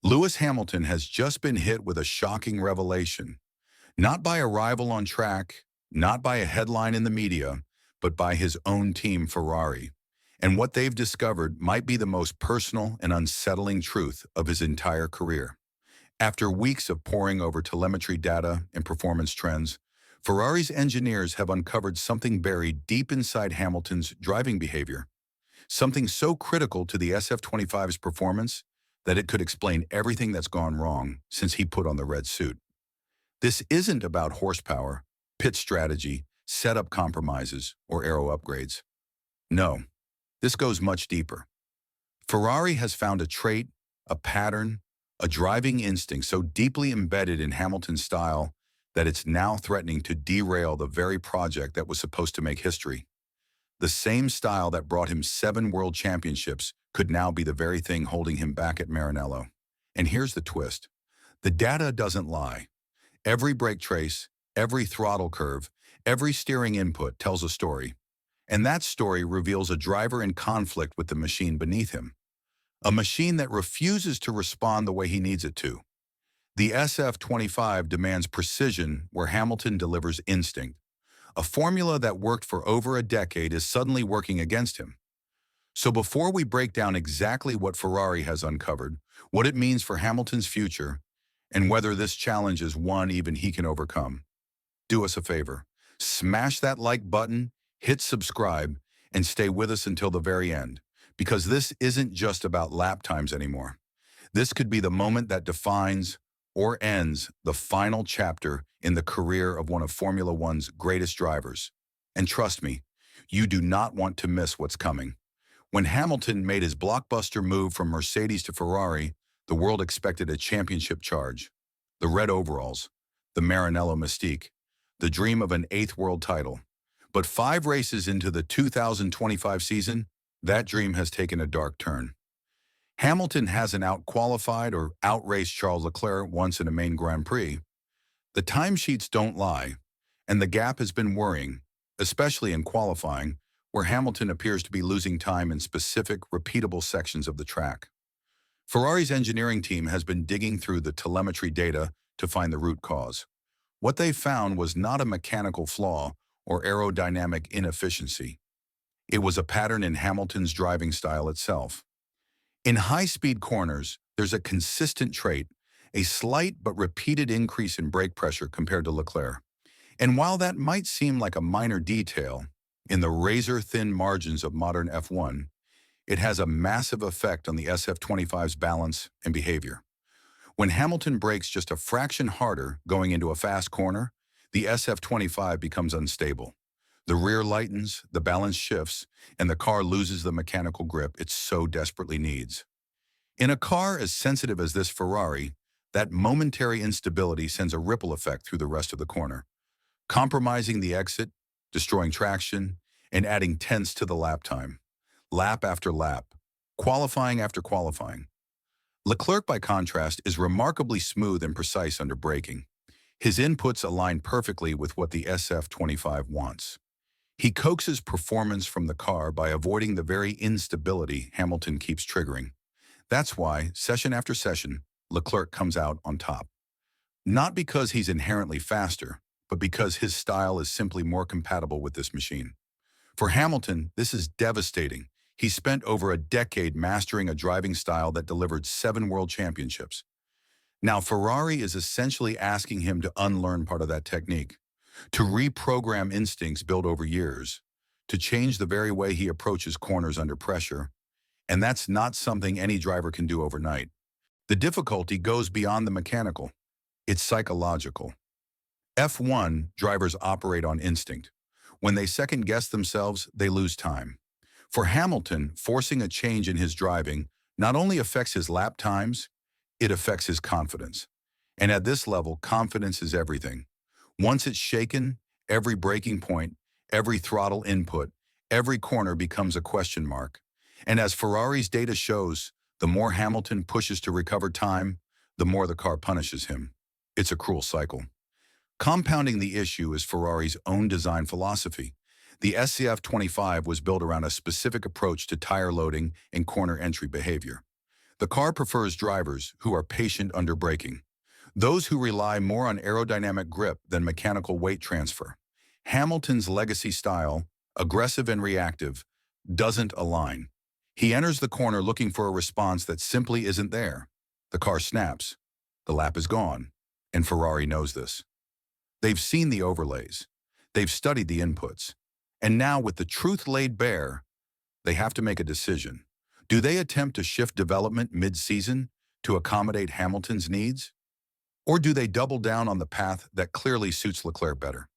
Lewis Hamilton has just been hit with a shocking revelation, not by a rival on track, not by a headline in the media, but by his own team, Ferrari. And what they've discovered might be the most personal and unsettling truth of his entire career. After weeks of poring over telemetry data and performance trends, Ferrari's engineers have uncovered something buried deep inside Hamilton's driving behavior, something so critical to the SF25's performance that it could explain everything that's gone wrong since he put on the red suit. This isn't about horsepower, pit strategy, setup compromises, or aero upgrades. No, this goes much deeper. Ferrari has found a trait, a pattern, a driving instinct so deeply embedded in Hamilton's style that it's now threatening to derail the very project that was supposed to make history. The same style that brought him 7 world championships could now be the very thing holding him back at Maranello. And here's the twist. The data doesn't lie. Every brake trace, every throttle curve, every steering input tells a story. And that story reveals a driver in conflict with the machine beneath him. A machine that refuses to respond the way he needs it to. The SF25 demands precision where Hamilton delivers instinct. A formula that worked for over a decade is suddenly working against him. So before we break down exactly what Ferrari has uncovered, what it means for Hamilton's future, and whether this challenge is one even he can overcome, do us a favor. Smash that like button, hit subscribe, and stay with us until the very end, because this isn't just about lap times anymore. This could be the moment that defines or ends the final chapter in the career of one of Formula One's greatest drivers. And trust me, you do not want to miss what's coming. When Hamilton made his blockbuster move from Mercedes to Ferrari, the world expected a championship charge. The red overalls, the Maranello mystique, the dream of an 8th world title. But 5 races into the 2025 season, that dream has taken a dark turn. Hamilton hasn't out-qualified or outraced Charles Leclerc once in a main Grand Prix. The timesheets don't lie, and the gap has been worrying, especially in qualifying, where Hamilton appears to be losing time in specific, repeatable sections of the track. Ferrari's engineering team has been digging through the telemetry data to find the root cause. What they found was not a mechanical flaw or aerodynamic inefficiency. It was a pattern in Hamilton's driving style itself. In high-speed corners, there's a consistent trait, a slight but repeated increase in brake pressure compared to Leclerc. And while that might seem like a minor detail, in the razor-thin margins of modern F1, it has a massive effect on the SF25's balance and behavior. When Hamilton brakes just a fraction harder going into a fast corner, the SF25 becomes unstable. The rear lightens, the balance shifts, and the car loses the mechanical grip it so desperately needs. In a car as sensitive as this Ferrari, that momentary instability sends a ripple effect through the rest of the corner, compromising the exit, destroying traction, and adding tenths to the lap time. Lap after lap, qualifying after qualifying. Leclerc, by contrast, is remarkably smooth and precise under braking. His inputs align perfectly with what the SF25 wants. He coaxes performance from the car by avoiding the very instability Hamilton keeps triggering. That's why, session after session, Leclerc comes out on top. Not because he's inherently faster, but because his style is simply more compatible with this machine. For Hamilton, this is devastating. He spent over a decade mastering a driving style that delivered 7 world championships. Now, Ferrari is essentially asking him to unlearn part of that technique, to reprogram instincts built over years, to change the very way he approaches corners under pressure. And that's not something any driver can do overnight. The difficulty goes beyond the mechanical. It's psychological. F1 drivers operate on instinct. When they second-guess themselves, they lose time. For Hamilton, forcing a change in his driving not only affects his lap times, it affects his confidence. And at this level, confidence is everything. Once it's shaken, every braking point, every throttle input, every corner becomes a question mark. And as Ferrari's data shows, the more Hamilton pushes to recover time, the more the car punishes him. It's a cruel cycle. Compounding the issue is Ferrari's own design philosophy. The SF25 was built around a specific approach to tire loading and corner entry behavior. The car prefers drivers who are patient under braking, those who rely more on aerodynamic grip than mechanical weight transfer. Hamilton's legacy style, aggressive and reactive, doesn't align. He enters the corner looking for a response that simply isn't there. The car snaps. The lap is gone. And Ferrari knows this. They've seen the overlays. They've studied the inputs. And now, with the truth laid bare, they have to make a decision. Do they attempt to shift development mid-season to accommodate Hamilton's needs? Or do they double down on the path that clearly suits Leclerc better?